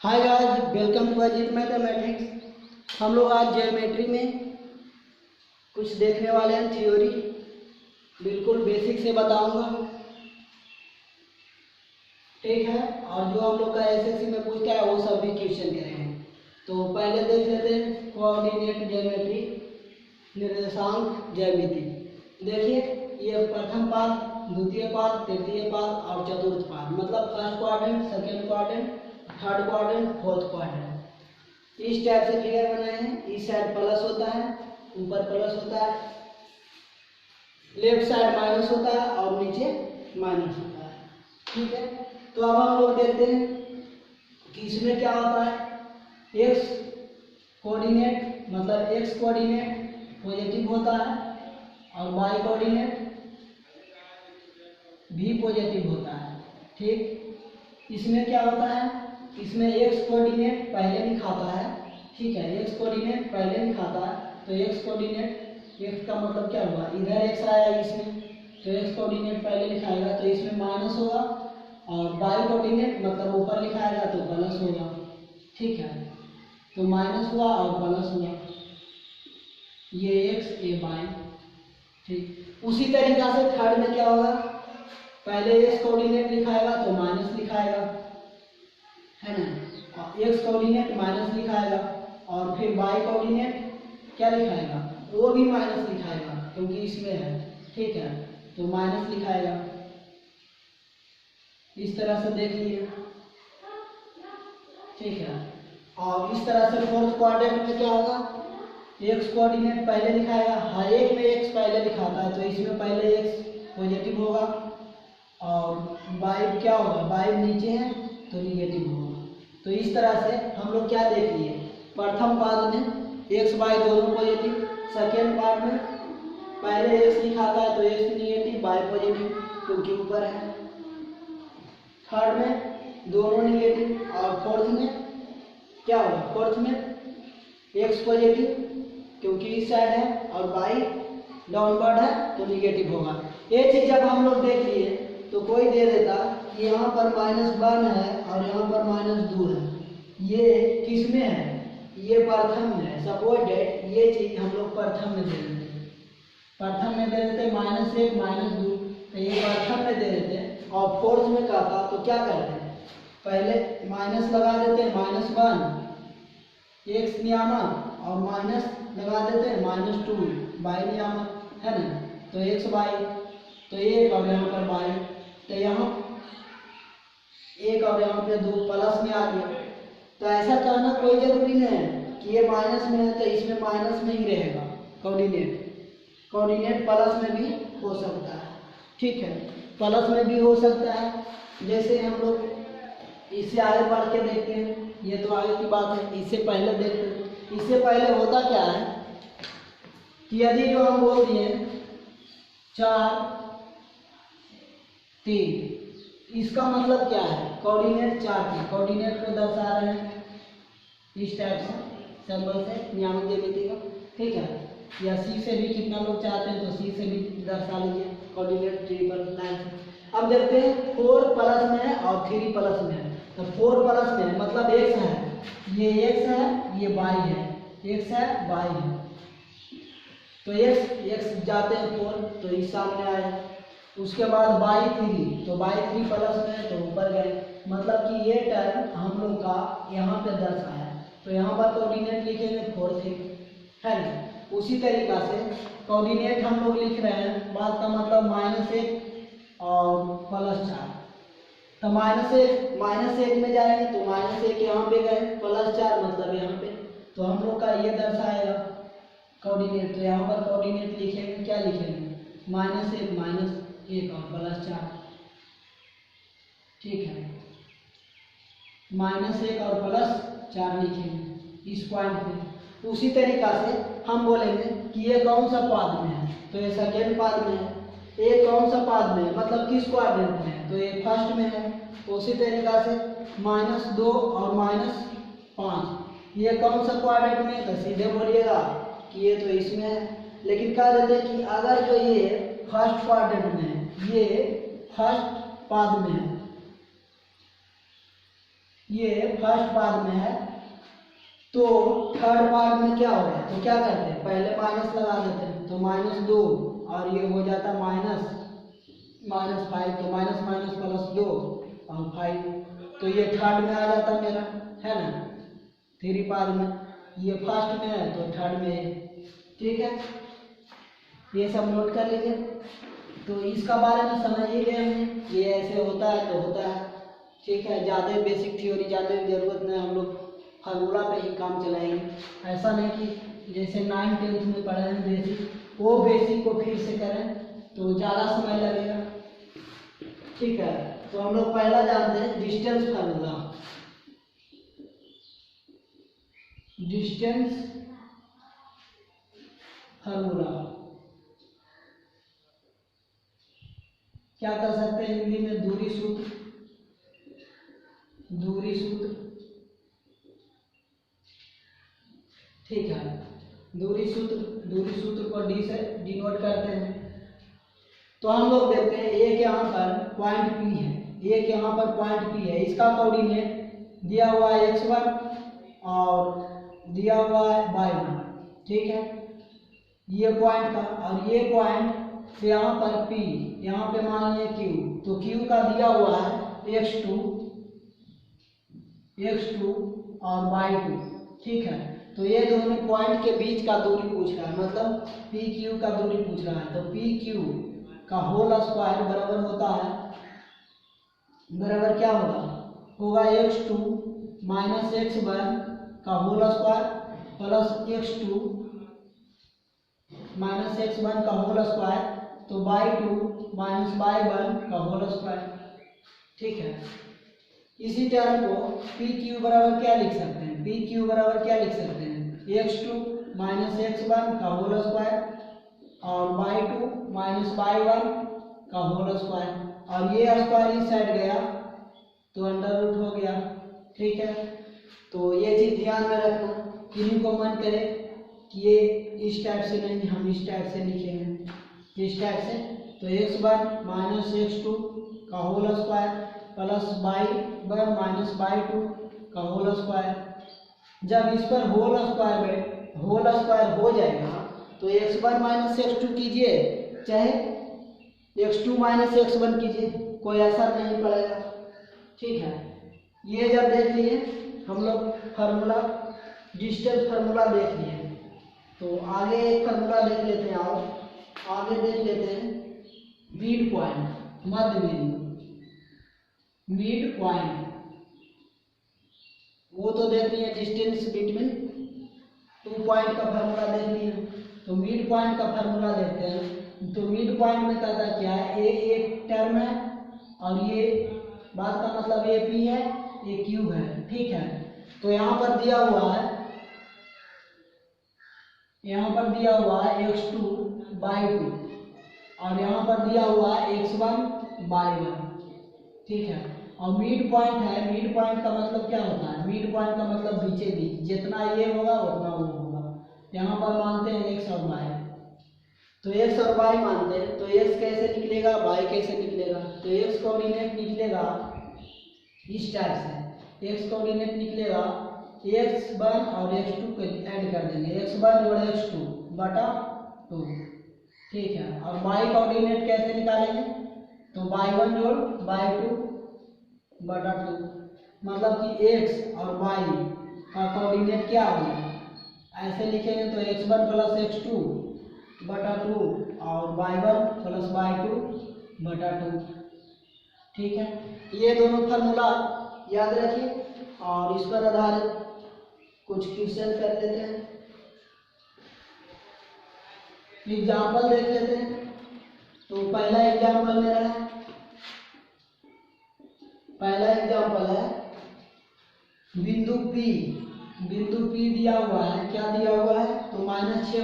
Hi guys, welcome to Ajit mathematics. हम लोग आज ज्योमेट्री में कुछ देखने वाले हैं। थ्योरी बिल्कुल बेसिक से बताऊंगा, ठीक है। और जो हम लोग का एसएससी में पूछता है वो सब भी क्वेश्चन करेंगे। तो पहले देख लेते हैं कोऑर्डिनेट ज्योमेट्री, निर्देशांक ज्यामिति। देखिए, ये प्रथम पाद, द्वितीय पाद, तृतीय पाद और चतुर्थ पाद, मतलब first quadrant, second quadrant, third quadrant, fourth quadrant. इस टाइप से फिगर बनाए हैं। इस साइड प्लस होता है, ऊपर प्लस होता है, लेफ्ट साइड माइनस होता है और नीचे माइनस होता है, ठीक है। तो अब हम लोग देखते हैं कि इसमें क्या होता है। एक्स कोऑर्डिनेट मतलब एक्स कोऑर्डिनेट पॉजिटिव होता है और वाई कोऑर्डिनेट भी पॉजिटिव होता है, ठीक। इसमें क्या होता है, इसमें एक्स कोऑर्डिनेट पहले लिखाता है, ठीक है। एक्स कोऑर्डिनेट पहले लिखाता है, तो एक्स कोऑर्डिनेट, एक्स का मतलब क्या हुआ, इधर एक्स आया इसमें, तो एक्स कोऑर्डिनेट पहले लिखाएगा तो इसमें माइनस होगा, और वाई कोऑर्डिनेट मतलब ऊपर लिखाएगा तो प्लस होगा, ठीक है। तो माइनस हुआ और प्लस हुआ, ये एक्स ये वाई, ठीक। उसी तरीका से थर्ड में क्या होगा, पहले एक्स कोऑर्डिनेट लिखाएगा तो माइनस लिखाएगा, है ना। एक्स कोऑर्डिनेट माइनस लिखाएगा और फिर वाई कोऑर्डिनेट क्या लिखाएगा, वो भी माइनस लिखाएगा क्योंकि इसमें है, ठीक है। तो माइनस लिखाएगा। इस तरह से देख लिए, ठीक है। और इस तरह से फोर्थ क्वाड्रेंट में क्या होगा, एक्स कोऑर्डिनेट पहले लिखाएगा, हर एक में एक्स पहले लिखाता है, तो इसमें पहले एक्स पॉजिटिव होगा और वाई क्या होगा, वाई नीचे है तो निगेटिव होगा। तो इस तरह से हम लोग क्या देख लिए, प्रथम पाद में एक्स वाई दोनों पॉजिटिव, सेकेंड पार्ट में पहले एक्स लिखाता है तो एक्स निगेटिव वाई पॉजिटिव क्योंकि ऊपर है, थर्ड में दोनों निगेटिव, और फोर्थ में क्या होगा, फोर्थ में एक्स पॉजिटिव क्योंकि इस साइड है और वाई डाउनवर्ड है तो निगेटिव होगा। ये चीज जब हम लोग देख लिए तो कोई दे देता कि यहाँ पर -1 है और यहाँ पर -2 है, ये किस में है, ये प्रथम में है। सपोज डेट ये चीज हम लोग प्रथम में दे देते, प्रथम में दे देते -1 -2, तो ये प्रथम में दे देते। और फोर्थ में कहता तो क्या करते हैं, पहले माइनस लगा देते हैं, -1 एक्स नियामक और माइनस लगा देते हैं -2 वाई नियामक, है ना। तो एक्स वाई, तो एक और यहाँ पर वाई, तो यहाँ एक और यहाँ पे 2 प्लस में आ गया। तो ऐसा कहना कोई जरूरी नहीं है कि ये माइनस में है तो इसमें माइनस में ही रहेगा। कोऑर्डिनेट प्लस में भी हो सकता है, ठीक है, प्लस में भी हो सकता है। जैसे हम लोग इससे आगे बढ़ के देखते हैं, ये तो आगे की बात है, इससे पहले देखते हैं। इससे पहले होता क्या है कि यदि जो हम बोल दिए 4 3, इसका मतलब क्या है, कोऑर्डिनेट 4 के कोऑर्डिनेट को दर्शा रहे हैं इस टाइप से, सिंबल से, नियामक ज्यामिति का, ठीक है। या सी से भी कितना लोग चाहते हैं तो सी से भी दर्शा लीजिए कोऑर्डिनेट ट्रिपल लाइन से। अब देखते हैं 4 प्लस में है और 3 प्लस में है, तो 4 प्लस में है मतलब एक्स है, ये एक्स है, ये वाई है, एक्स है वाई है, तो एक्स जाते हैं 4 तो इस सामने आए। उसके बाद वाई 3, तो वाई 3 प्लस में है तो ऊपर गए, मतलब कि ये टर्म हम लोग का यहाँ पे दर्शाया, तो यहाँ पर कोऑर्डिनेट लिखेंगे 4 3, है ना। उसी तरीका से कोऑर्डिनेट हम लोग लिख रहे हैं, बात का मतलब -1 और +4, तो -1 में जाएंगे तो -1 यहाँ पे गए, +4 मतलब यहाँ पे, तो हम लोग का ये दर्शाएगा कोऑर्डिनेट। तो यहाँ पर कोऑर्डिनेट लिखेंगे, क्या लिखेंगे, -1 और +4, ठीक है, -1 और +4 लिखेंगे इस पॉइंट पे। उसी तरीका से हम बोलेंगे कि ये कौन सा पाद में है, तो ये सेकेंड पाद में है। ये कौन सा पाद में है मतलब किस क्वाड्रेंट में है, तो ये फर्स्ट में है। उसी तरीका से -2 और -5 ये कौन सा क्वाड्रेंट में है, तो सीधे बोलिएगा कि ये तो इसमें है। लेकिन कह देते हैं कि अगर जो ये फर्स्ट क्वाड्रेंट में है, ये फर्स्ट पाद में है, ये फर्स्ट पार्ट में है, तो थर्ड पार्ट में क्या हो गया, तो क्या करते हैं पहले माइनस लगा देते हैं, तो -2 और ये हो जाता -5, तो माइनस माइनस प्लस 2 और 5, तो ये थर्ड में आ जाता मेरा, है ना, 3 पार्ट में, ये फर्स्ट में है तो थर्ड में है। ठीक है, ये सब नोट कर लीजिए। तो इसका बारे में समझ ही गए हमने, ये ऐसे होता है तो होता है। ठीक है, ज़्यादा बेसिक थ्योरी जानने की जरूरत नहीं, हम लोग फार्मूला पे ही काम चलाएंगे। ऐसा नहीं कि जैसे 9th 10th में पढ़े हैं बेसिक, वो बेसिक को फिर से करें तो ज़्यादा समय लगेगा। ठीक है, तो हम लोग पहला जानते हैं डिस्टेंस फार्मूला। डिस्टेंस फार्मूला क्या कर सकते हैं हिंदी में, दूरी सूत्र। दूरी सूत्र, ठीक है, दूरी सूत्र को डी से डिनोट करते हैं। तो हम लोग देखते हैं एक यहाँ पर पॉइंट P है, एक यहाँ पर पॉइंट P है, इसका कोऑर्डिनेट दिया हुआ है x1 और दिया हुआ है y1। ठीक है, ये पॉइंट का, और ये पॉइंट से यहाँ पर P, यहाँ पे मान लिया Q, तो Q का दिया हुआ है x2 और y2। ठीक है, तो ये दोनों पॉइंट के बीच का दूरी पूछ रहा है, मतलब PQ का दूरी पूछ रहा है, तो PQ का होल स्क्वायर बराबर होता है, बराबर क्या होगा x2 माइनस x1 का whole square plus x2 minus x1 का होल स्क्वायर, तो y2 माइनस y1 का होल स्क्वायर। ठीक है, इसी टर्म को PQ बराबर क्या लिख सकते हैं, PQ बराबर क्या लिख सकते हैं, x2 माइनस x1 का होल स्क्वायर और y2 माइनस y1 का होल स्क्वायर, और ये स्क्वायर इस साइड गया तो अंडर रूट हो गया। ठीक है, तो ये चीज़ ध्यान में रखना, किन्हीं को मन करे कि ये इस टाइप से नहीं, हम इस टाइप से लिखेंगे, इस टाइप से, तो x1 माइनस x2 का whole square plus y1 minus y2 का होल स्क्वायर। जब इस पर होल स्क्वायर हो जाएगा तो x1 माइनस x2 कीजिए, चाहे x2 माइनस x1 कीजिए, कोई असर नहीं पड़ेगा। ठीक है, ये जब देख लिए हम लोग फार्मूला, डिस्टेंस फार्मूला देख लिए, तो आगे एक फार्मूला देख लेते हैं, और आगे देख लेते हैं मिड पॉइंट, मध्य बिंदु, मिड पॉइंट, वो तो देख लिए डिस्टेंस बिटवीन 2 पॉइंट का फार्मूला देख लिए, तो मिड पॉइंट का फार्मूला देखते हैं। तो मिड पॉइंट में कहता क्या है, ए एक टर्म है और ये बात का मतलब ये P है, ये Q है। ठीक है, तो यहाँ पर दिया हुआ है, x2 y2 और यहाँ पर दिया हुआ है x1 y1। ठीक है, और मिड पॉइंट है, मिड पॉइंट का मतलब क्या होता है, मिड पॉइंट का मतलब बीचे बीच, जितना ये होगा उतना वो होगा। यहाँ पर मानते हैं x और y, तो x और y मानते हैं, तो x कैसे निकलेगा, y कैसे निकलेगा, तो x कोऑर्डिनेट निकलेगा इस टाइप से, x कोऑर्डिनेट निकलेगा x1 और x2 को ऐड कर देंगे, x1 जोड़ x2 बटा 2। ठीक है, और y कोऑर्डिनेट कैसे निकालेंगे, तो y1 जोड़ y2 बटा 2, मतलब कि x और y का कोऑर्डिनेट क्या आ गया, ऐसे लिखेंगे तो x1 प्लस x2 बटा 2 और y1 प्लस y2 बटा 2। ठीक है, ये दोनों फार्मूला याद रखिए, और इस पर आधारित कुछ क्वेश्चन कर लेते हैं, एग्जाम्पल देख लेते हैं। तो पहला एग्जाम्पल मेरा है, पहला एग्जाम्पल है बिंदु P दिया हुआ है, क्या दिया हुआ है, तो -6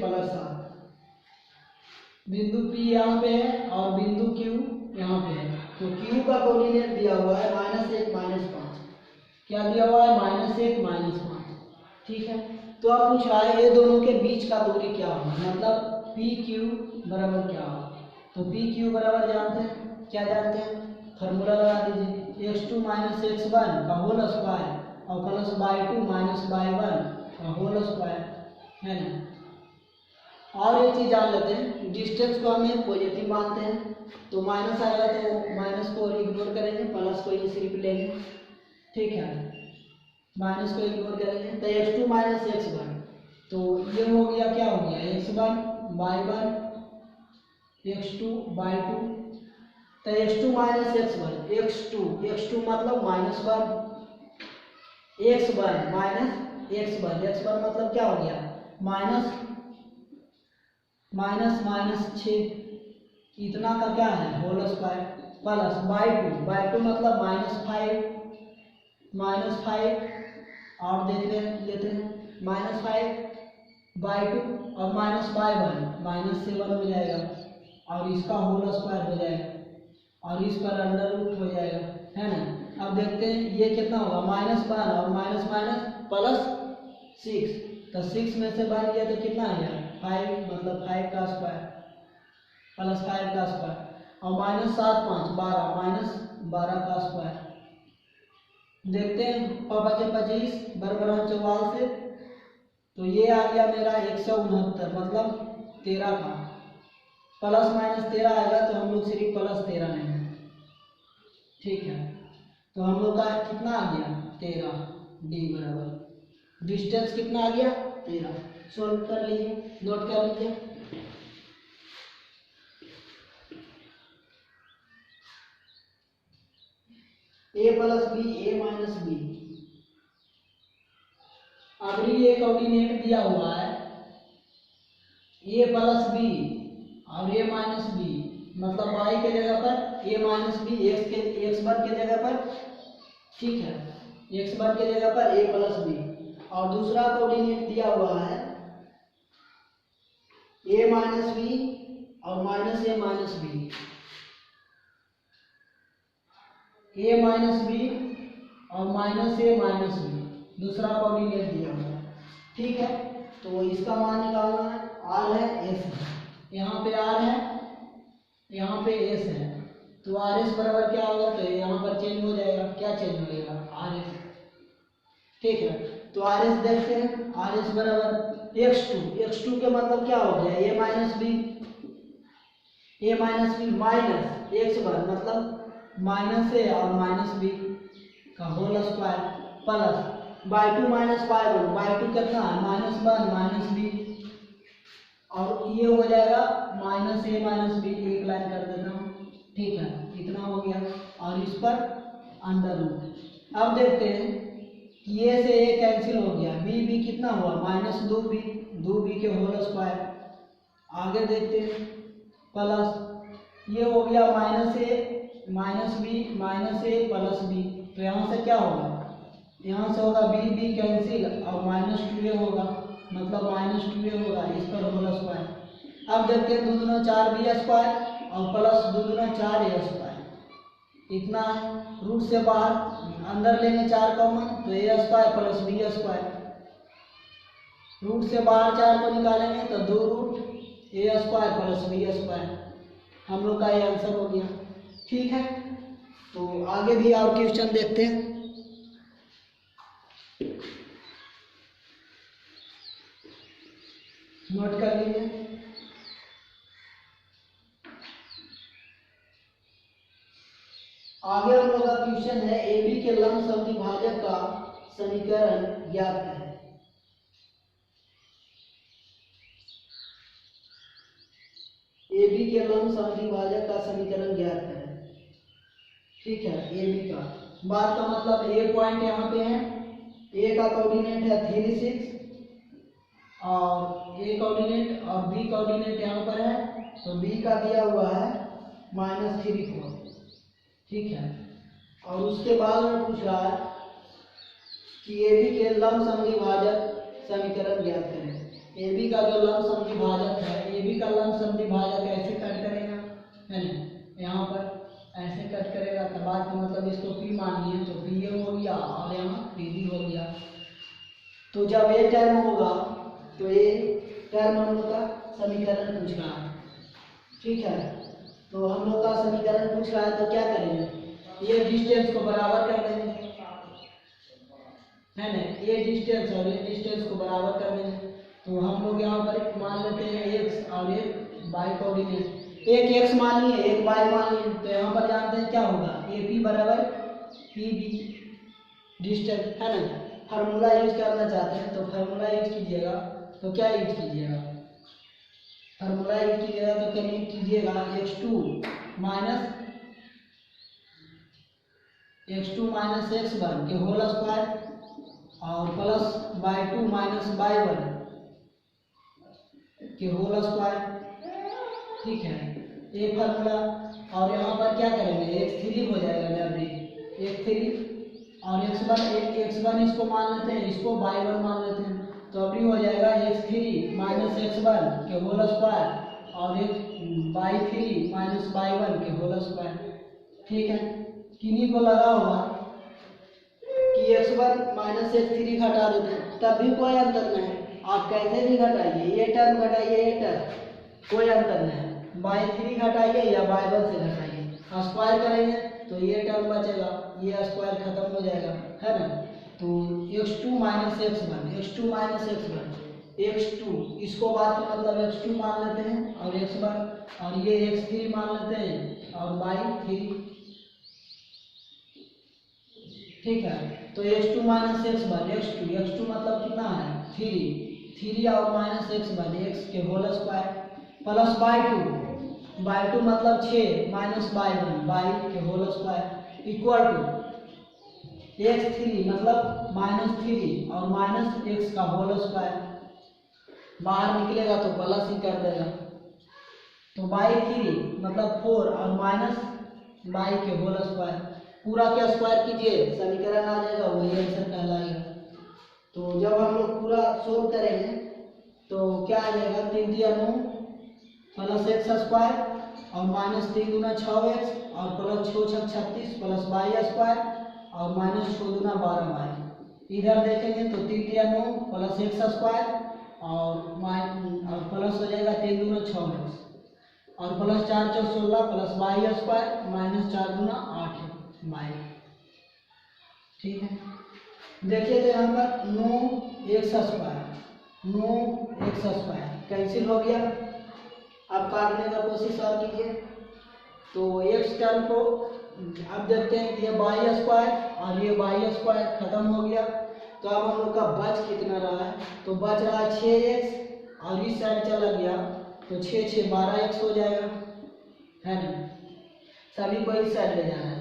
प्लस 7, बिंदु P यहाँ पे है और बिंदु Q यहाँ पे है, तो Q का कोऑर्डिनेट दिया हुआ है -1 -5, क्या दिया हुआ है, -1 -5। ठीक है, तो अब पूछ रहा है ये दोनों के बीच का दूरी क्या होगा, मतलब PQ बराबर क्या होगा, तो PQ बराबर जानते हैं, क्या जानते हैं, फार्मूला लगा दीजिए, x2 माइनस x1 का होल स्क्वायर और प्लस y2 माइनस y1 का होल स्क्वायर, है ना। और एक चीज़ जान लेते हैं, डिस्टेंस को हमें पॉजिटिव मानते हैं, तो माइनस आएगा तो माइनस को इग्नोर करेंगे, प्लस को ही सिर्फ लेंगे, ठीक है। माइनस को इग्नोर करेंगे तो x2 माइनस x1, तो ये हो गया, क्या हो गया, x1 y1 x2 y2, तो x2 माइनस x1 x2 मतलब -1, x1 माइनस x1 मतलब क्या हो गया, माइनस माइनस माइनस 6, इतना का क्या है होल स्क्वायर, प्लस y2 मतलब -5 और देख लेते हैं -5 y2 और माइनस y1 -7 हो जाएगा और इसका होल स्क्वायर हो जाएगा और इस पर अंडर रूट हो जाएगा, है ना। अब देखते हैं ये कितना होगा, -1 और माइनस माइनस प्लस 6, तो 6 में से बन गया तो कितना आ गया 5, मतलब 5 का स्क्वायर प्लस 5 का स्क्वायर और -7 5 12 का स्क्वायर। देखते हैं बचे 25 बराबर 44 से, तो ये आ गया मेरा 169, मतलब 13 का, प्लस माइनस 13 आएगा तो हम लोग सिर्फ प्लस 13 लेंगे, ठीक है। तो हम लोग का कितना आ गया 13, डी बराबर डिस्टेंस कितना आ गया 13। सोल्व कर लीजिए, नोट कर लीजिए। a plus b a minus b, अभी ये कोऑर्डिनेट दिया हुआ है a प्लस बी और a माइनस बी, मतलब y के जगह पर a माइनस बी, x1 के जगह पर, ठीक है, x1 के जगह पर a प्लस बी, और दूसरा कोऑर्डिनेट दिया हुआ है a माइनस बी और minus a minus b, a minus b और माइनस a माइनस बी, दूसरा कोऑर्डिनेट दिया हुआ है, ठीक है। तो इसका मान निकालना है, r है s है, यहाँ पे r है, यहाँ पे s है, तो rs बराबर क्या होगा, तो यहाँ पर चेंज हो जाएगा, क्या चेंज हो जाएगा rs, ठीक है। तो rs देखते हैं, rs बराबर x2 के मतलब क्या हो गया a minus B minus x1 मतलब माइनस a और माइनस बी का whole square plus y2 minus y1 कितना है -1 माइनस बी, और ये हो जाएगा माइनस a माइनस बी, एक लाइन कर देता हूँ, ठीक है, इतना हो गया और इस पर अंडर रूट। अब देखते हैं कि a से a कैंसिल हो गया, b कितना हुआ -2b के होल स्क्वायर। आगे देखते हैं प्लस ये हो गया -a minus b plus b, तो यहाँ से क्या होगा, यहाँ से होगा b कैंसिल और -2a होगा, मतलब -2a होगा, इस पर होल स्क्वायर। अब देखते हैं 2 दूना 4b स्क्वायर और प्लस 2 दूना 4a स्क्वायर, इतना है, रूट से बाहर अंदर लेंगे 4 कॉमन, तो a square plus b square, root से बाहर 4 को निकालेंगे तो 2 root a square plus b square, हम लोग का ये आंसर हो गया, ठीक है। तो आगे भी और क्वेश्चन देखते हैं। नोट कर लीजिए। आगे हम लोग का क्वेश्चन है ए बी के लंब समद्विभाजक का समीकरण ज्ञात करें। ए बी के लंब समद्विभाजक का समीकरण ज्ञात करें, ठीक है। ए बी का बात का मतलब ए पॉइंट यहाँ पे है, ए का कोऑर्डिनेट है 3 6 और ए कोऑर्डिनेट और बी कोऑर्डिनेट यहाँ पर है, तो बी का दिया हुआ है -3 4, ठीक है। और उसके बाद में पूछ रहा है कि ए बी के लंब समद्विभाजक समीकरण ज्ञात करें। ए बी का जो लंब समद्विभाजक है, ए बी का लंब समद्विभाजक ऐसे कट करेगा, है ना, यहाँ पर ऐसे कट करेगा, तो बात का मतलब इसको पी मानिए, तो पी ए हो गया और यहाँ पी बी हो गया। तो जब ये टर्म होगा तो ये टर्म हम लोग का समीकरण पूछ रहा है, ठीक है। तो हम लोग का समीकरण पूछ रहा है तो क्या करेंगे, ये डिस्टेंस को बराबर कर देंगे, है ना, ये डिस्टेंस और ये डिस्टेंस को बराबर कर देंगे। तो हम लोग यहाँ पर मान लेते हैं एक्स और एक वाई कोऑर्डिनेट, एक एक्स मान लिए एक वाई मान लिए। तो यहाँ पर जानते हैं क्या होगा, ए पी बराबर पी बी डिस्टेंस, है ना। फार्मूला यूज करना चाहते हैं तो फार्मूला यूज कीजिएगा। तो क्या यूज कीजिएगा, फार्मूला यूज कीजिएगा तो कहीं कीजिएगा x2 माइनस x1 के होल स्क्वायर और प्लस y2 माइनस y1 के होल स्क्वायर, ठीक है, एक फार्मूला। और यहाँ पर क्या करेंगे, x3 हो जाएगा जल्दी, x3 और x1 इसको मान लेते हैं, इसको y1 मान लेते हैं। तो अभी हो जाएगा x3 माइनस x1 के होल स्क्वायर और y3 माइनस y1 के होल स्क्वायर, ठीक है। किन्हीं को लगा होगा कि x1 माइनस x3 घटा देते हैं तब भी कोई अंतर नहीं, आप कैसे भी घटाइए, ये टर्म घटाइए ये टर्म, कोई अंतर नहीं, y3 घटाइए या y1 से घटाइए, स्क्वायर करेंगे तो ये टर्म बचेगा, ये स्क्वायर खत्म हो जाएगा, है ना। तो x2 माइनस x1 x2 इसको बात में मतलब x2 मान लेते हैं और x1 और ये x3 मान लेते हैं और y3, ठीक है। तो x2 माइनस x2 मतलब कितना है 3 और माइनस x1 x के होल स्क्वायर प्लस y2 मतलब 6 माइनस y1 y के whole square equal to x3 मतलब -3 और माइनस x का होल स्क्वायर, बाहर निकलेगा तो प्लस ही कर देगा। तो y3 मतलब 4 और माइनस y के होल स्क्वायर, पूरा क्या स्क्वायर कीजिए समीकरण आ जाएगा, वही आंसर कहलाएगा। तो जब हम लोग पूरा सोल्व करेंगे तो क्या आ जाएगा, 3 × 9 प्लस x स्क्वायर और माइनस 3 × 6x और प्लस 6 × 36 प्लस y स्क्वायर और माइनस 6 × 12y। इधर देखेंगे तो 3 × 9 प्लस x स्क्वायर और प्लस हो जाएगा 3 × 6x और plus 4 × 16 plus y square minus 4 × 8y, ठीक है। देखिए तो यहाँ पर 9x स्क्वायर कैंसिल हो गया, अब काटने का कोशिश और कीजिए। तो x टर्म को अब देखते हैं कि ये y स्क्वायर और ये y स्क्वायर खत्म हो गया। तो अब हम लोग का बच कितना रहा है, तो बच रहा है 6x और इस साइड चला गया तो 6 6 12x हो जाएगा, है ना। सभी को इस साइड ले जाना है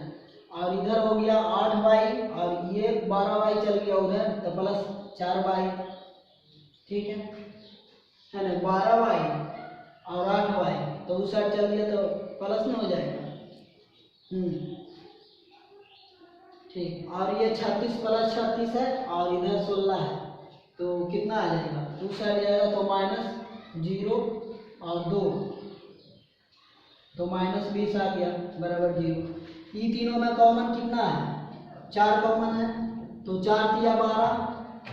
और इधर हो गया 8y और ये 12y चल गया उधर तो प्लस 4y, ठीक है ना। 12y और 8y तो उस साइड चल गया तो प्लस में हो जाएगा, ठीक। और ये 36 प्लस 36 है और इधर 16 है तो कितना आ जाएगा, उस साइड जाएगा तो -0 और 2 तो -20 आ गया बराबर 0। ये तीनों में कॉमन कितना है, 4 कॉमन है तो 4 × 12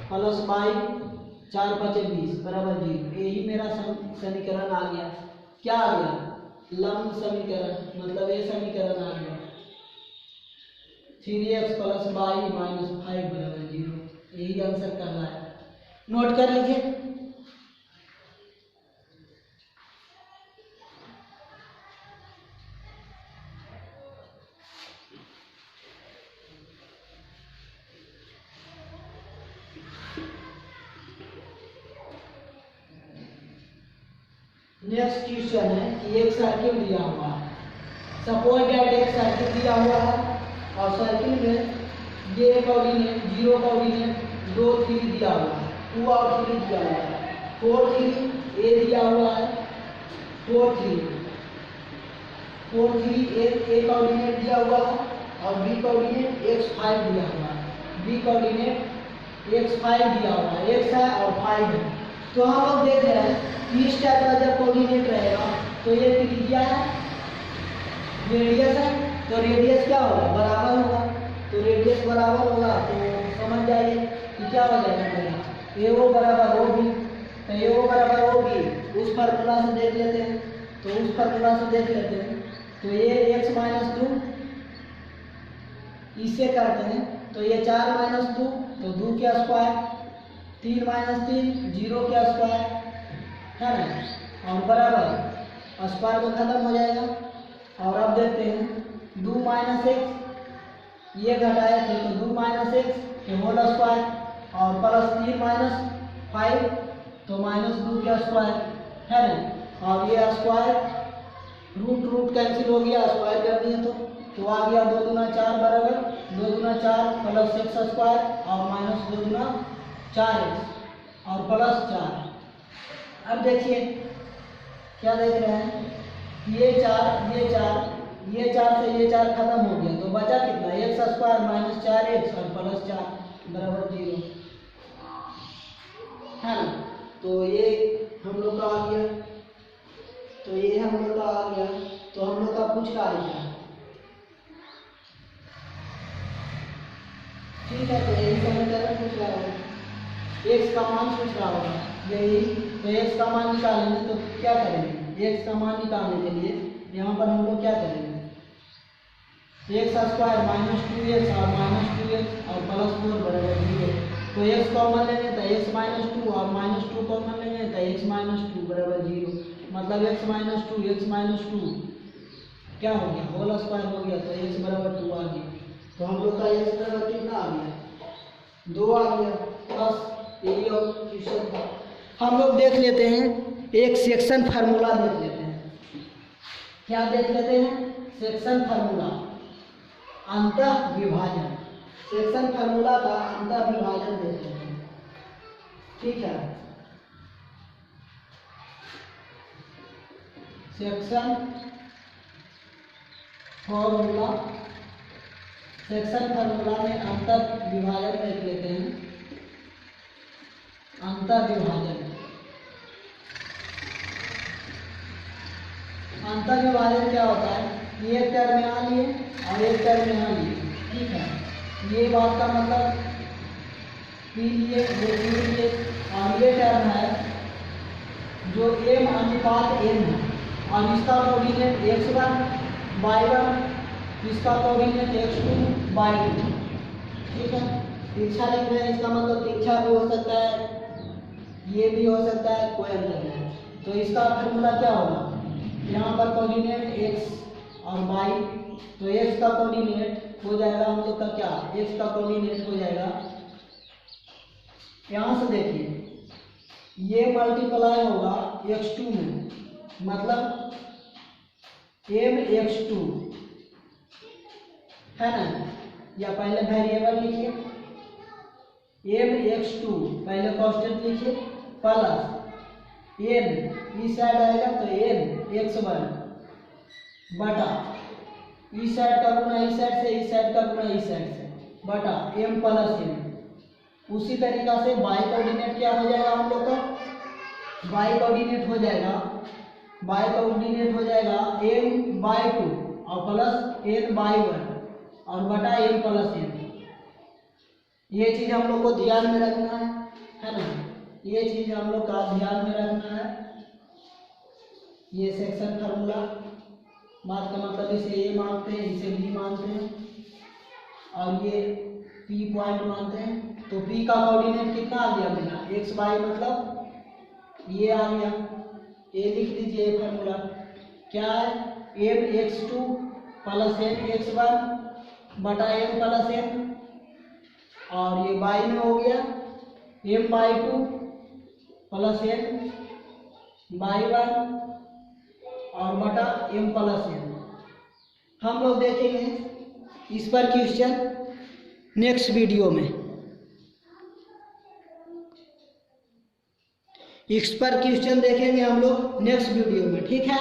प्लस y 4 × 5 20 बराबर 0। यही मेरा समीकरण आ गया। क्या आ गया, लंब समीकरण, मतलब ये समीकरण आ गया 3x प्लस y माइनस 5 बराबर 0। यही आंसर करना है, नोट कर लीजिए। नेक्स्ट क्वेश्चन है कि एक सर्किल दिया हुआ है, सपोज दैट एक सर्किल दिया हुआ है और सर्किल में ये कोऑर्डिनेट 0 कोऑर्डिनेट 2 3 दिया हुआ है, 2 और 3 दिया हुआ है, 4 3 ए दिया हुआ है, 4 3 ए कोऑर्डिनेट दिया हुआ है और बी कोऑर्डिनेट x5 दिया हुआ है, बी कोऑर्डिनेट x5 दिया हुआ है, x है और 5 है। तो हम लोग देख रहे हैं कि इस टाइप का जब कोऑर्डिनेट रहेगा तो ये त्रिज्या है, रेडियस है, तो रेडियस क्या होगा, बराबर होगा। तो रेडियस बराबर होगा तो समझ जाइए कि क्या हो जाएगा मेरा AO बराबर OB। तो AO बराबर OB उस फार्मूला से देख लेते हैं, तो उस फार्मूला से देख लेते हैं। तो ये x - 2 इसे करते हैं तो ये 4 माइनस 2 तो 2 का स्क्वायर, 3 माइनस 3 0 का स्क्वायर है ना, और बराबर स्क्वायर तो खत्म हो जाएगा। और अब देखते हैं 2 माइनस एक्स, ये घटाए थे तो 2 माइनस एक्स के होल स्क्वायर और प्लस 3 माइनस 5 तो माइनस 2 का स्क्वायर है ना, और ये स्क्वायर रूट रूट कैंसिल हो गया, स्क्वायर कर दिए तो आ गया 2 दूना 4 बराबर 2 दूना 4 प्लस एक्स स्क्वायर और माइनस 2 दूना 4x और प्लस 4। अब देखिए क्या देख रहे हैं, ये 4 से ये 4 खत्म हो गया तो बचा कितना, एक्स स्क्वायर माइनस 4x और प्लस 4 बराबर 0 है ना। तो ये हम लोग का आ गया, तो ये हम लोग का आ गया, तो हम लोग का पूछ रहा है क्या, ठीक है। तो यही समीकरण पूछ रहा होगा, एक्स का मान पूछ रहा होगा यही, तो एक्स का मान निकालेंगे तो क्या करेंगे, एक्स का मान निकालने के लिए यहाँ पर हम लोग क्या करेंगे, एक्स स्क्वायर माइनस 2x और माइनस 2x और प्लस 4 बराबर 0। तो एक्स कॉमन लेंगे तो एक्स माइनस 2 और माइनस 2 कॉमन लेंगे तो एक्स माइनस 2 बराबर 0, मतलब एक्स माइनस 2 क्या हो गया, होल स्क्वायर हो गया तो एक्स बराबर 2 आ गया। तो हम लोग का एक्स बराबर कितना आ गया, 2 आ गया। बस यही और क्वेश्चन था। हम लोग देख लेते हैं एक सेक्शन फार्मूला देख लेते हैं, क्या देख लेते हैं, सेक्शन फार्मूला अंतः विभाजन, सेक्शन फार्मूला का अंतः विभाजन देख लेते हैं, ठीक है। सेक्शन फार्मूला में अंतर विभाजन देख लेते हैं, अंतर विभाजन क्या होता है, ये एक टर्म यहाँ लिए और एक टर्म यहाँ लिए, ठीक है। ये बात का मतलब पी लिए, ये पी लिए, और ये टर्म है जो m अनुपात n है और इसका कोऑर्डिनेट x1 y1, इसका कोऑर्डिनेट x2 y2, ठीक है। तिरछा लिख रहे हैं, इसका मतलब तिरछा भी हो सकता है, ये भी हो सकता है, कोई अंतर नहीं। तो इसका फार्मूला क्या होगा, यहाँ पर कोऑर्डिनेट x और y, तो x का कोऑर्डिनेट हो जाएगा हम लोग का क्या, x का कोऑर्डिनेट हो जाएगा, यहाँ से देखिए ये मल्टीप्लाई होगा x2 में, मतलब mx2 है ना, या पहले वेरिएबल लिखिए mx2 पहले कांस्टेंट लिखिए प्लस n, इस साइड आएगा तो n x1 बटा इस साइड का गुना इस साइड से, इस साइड का गुना इस साइड से बटा m प्लस n। उसी तरीका से y कोऑर्डिनेट क्या हो जाएगा हम लोग का, y कोऑर्डिनेट हो जाएगा m/2 और प्लस n/1 और बटा m प्लस n। ये चीज हम लोग को ध्यान में रखना है ना, ये चीज हम लोग का ध्यान में रखना है। ये सेक्शन फार्मूला बात का मतलब इसे ए मानते हैं, इसे बी मानते हैं और ये पी पॉइंट मानते हैं। तो पी का कोऑर्डिनेट कितना आ गया मेरा, एक्स वाई, मतलब ये आ गया, ये लिख दीजिए फार्मूला क्या है, mx2 प्लस mx1 बटा m प्लस n, और ये y में हो गया m/2 प्लस n/1 और बटा m प्लस n। हम लोग देखेंगे इस पर क्वेश्चन नेक्स्ट वीडियो में, इस पर क्वेश्चन देखेंगे हम लोग नेक्स्ट वीडियो में, ठीक है।